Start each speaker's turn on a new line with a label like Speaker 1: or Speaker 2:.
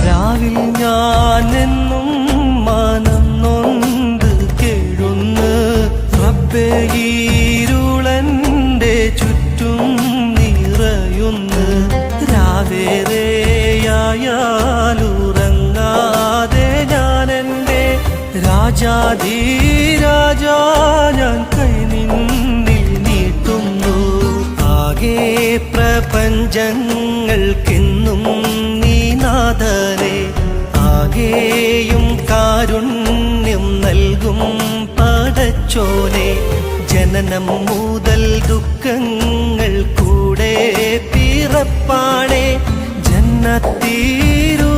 Speaker 1: രാവിൽ ഞാനെന്നും മനം നൊന്ത് കേഴുന്ന് റബ്ബേ ഇരുളന്റെ ചുറ്റും നിറയുന്ന് രാവേറെയായാലുറങ്ങാതെ ഞാനെന്റെ രാജാധീരാജാ ഞാൻ കൈ നിന്നിൽ നീട്ടുന്നു ആകെ പ്രപഞ്ചങ്ങൾക്കെന്നും നാഥനെ ആകെയും കാരുണ്യം നൽകും പടച്ചോനെ ജനനം മുതൽ ദുഃഖങ്ങൾ കൂടെ പിറപ്പാണേ ജന്നത്തീരു